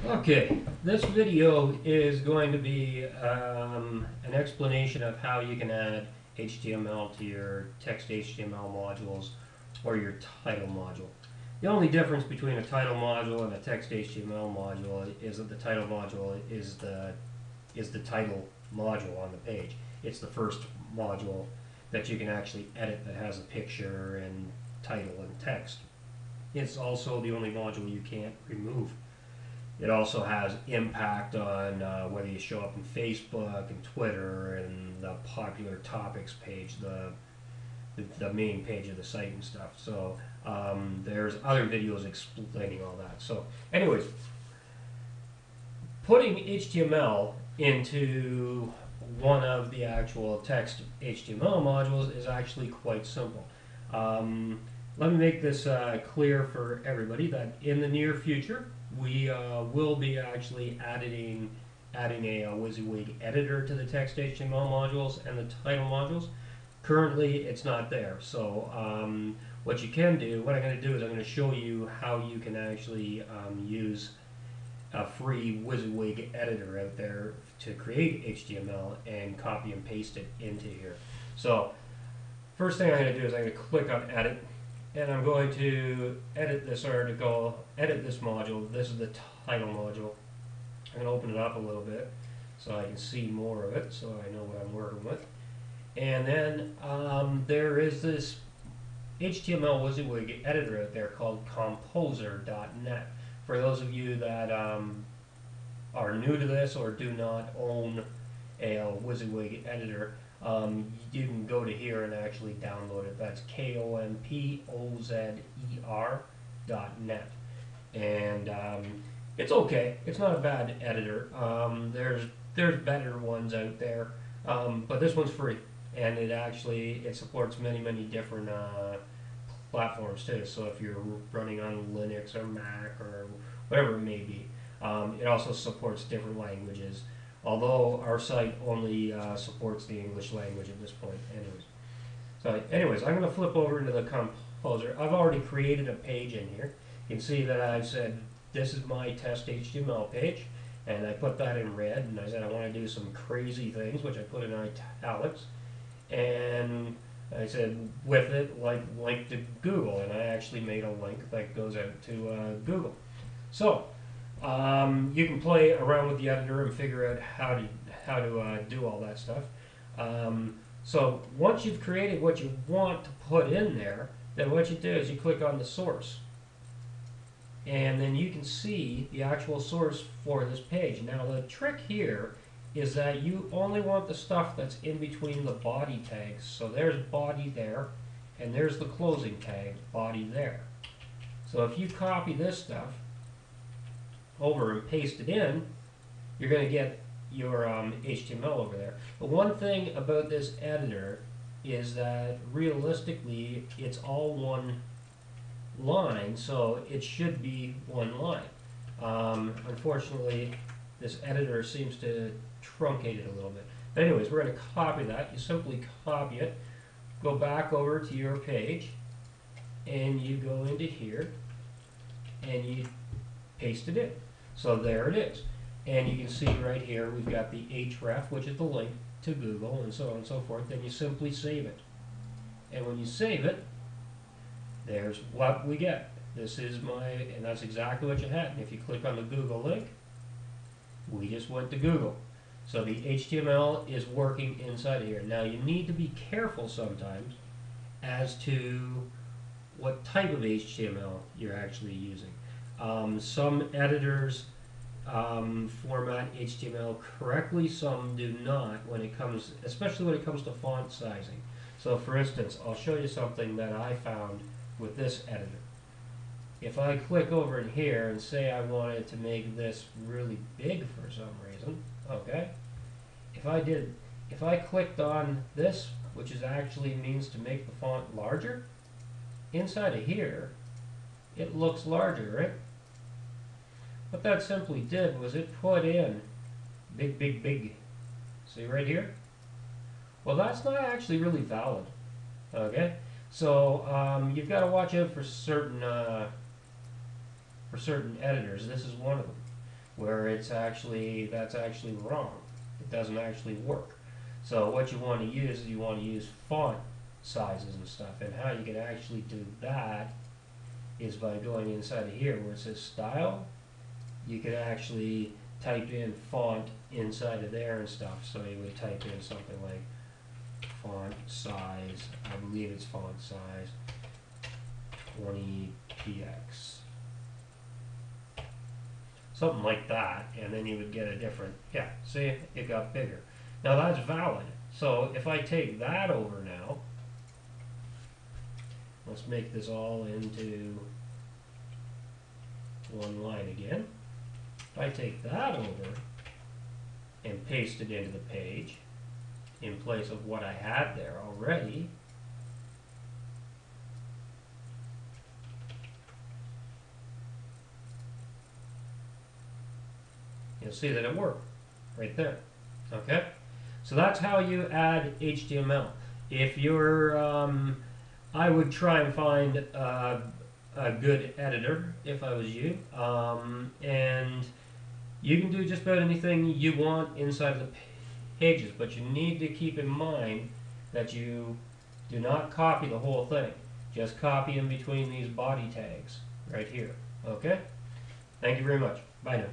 Okay, this video is going to be an explanation of how you can add HTML to your text HTML modules or your title module. The only difference between a title module and a text HTML module is that the title module is the title module on the page. It's the first module that you can actually edit that has a picture and title and text. It's also the only module you can't remove. It also has impact on whether you show up in Facebook and Twitter and the popular topics page, the main page of the site and stuff. So there's other videos explaining all that. So anyways, putting HTML into one of the actual text HTML modules is actually quite simple. Let me make this clear for everybody that in the near future, we will be actually adding a WYSIWYG editor to the text HTML modules and the title modules. Currently, it's not there. So what you can do, what I'm going to do is I'm going to show you how you can actually use a free WYSIWYG editor out there to create HTML and copy and paste it into here. So first thing I'm going to do is I'm going to click on Edit. And I'm going to edit this article, edit this module. This is the title module. I'm going to open it up a little bit so I can see more of it, so I know what I'm working with. And then there is this HTML WYSIWYG editor out there called Composernet. For those of you that are new to this or do not own a WYSIWYG editor, you can go to here and actually download it. That's kompozer.net. And it's okay. It's not a bad editor. There's better ones out there, but this one's free, and it supports many different platforms too. So if you're running on Linux or Mac or whatever it may be, it also supports different languages. Although our site only supports the English language at this point. Anyways, I'm going to flip over into the Composer. I've already created a page in here. You can see that I've said this is my test HTML page, and I put that in red, and I said I want to do some crazy things, which I put in italics, and I said with it, link to Google, and I actually made a link that goes out to Google. So you can play around with the editor and figure out how to do all that stuff. So once you've created what you want to put in there, then what you do is you click on the source. And then you can see the actual source for this page. Now the trick here is that you only want the stuff that's in between the body tags. So there's body there, and there's the closing tag, body there. So if you copy this stuff over and paste it in, you're going to get your HTML over there. But one thing about this editor is that realistically it's all one line, so it should be one line. Unfortunately, this editor seems to truncate it a little bit. But anyways, we're going to copy that. You simply copy it, go back over to your page, and you go into here and you paste it in. So there it is. And you can see right here we've got the href, which is the link to Google, and so on and so forth. Then you simply save it. And when you save it, there's what we get. This is and that's exactly what you had. And if you click on the Google link, we just went to Google. So the HTML is working inside of here. Now you need to be careful sometimes as to what type of HTML you're actually using. Some editors format HTML correctly, some do not especially when it comes to font sizing. So for instance, I'll show you something that I found with this editor. If I click over in here and say I wanted to make this really big for some reason, okay? If I clicked on this, which is actually means to make the font larger, inside of here, it looks larger, right? What that simply did was it put in big. See right here? Well, that's not actually really valid. Okay? So you've got to watch out for certain editors. This is one of them. where that's actually wrong. It doesn't actually work. So what you want to use is you want to use font sizes and stuff. And how you can actually do that is by going inside of here where it says style. You can actually type in font inside of there and stuff. So you would type in something like font size, I believe it's font size 20px. Something like that, and then you would get a different, yeah, see, it got bigger. Now that's valid. So if I take that over now, let's make this all into one line again. If I take that over and paste it into the page in place of what I had there already, you'll see that it worked right there. Okay, so that's how you add HTML. If you're, I would try and find a good editor if I was you, and you can do just about anything you want inside of the pages, but you need to keep in mind that you do not copy the whole thing. Just copy in between these body tags right here. Okay? Thank you very much. Bye now.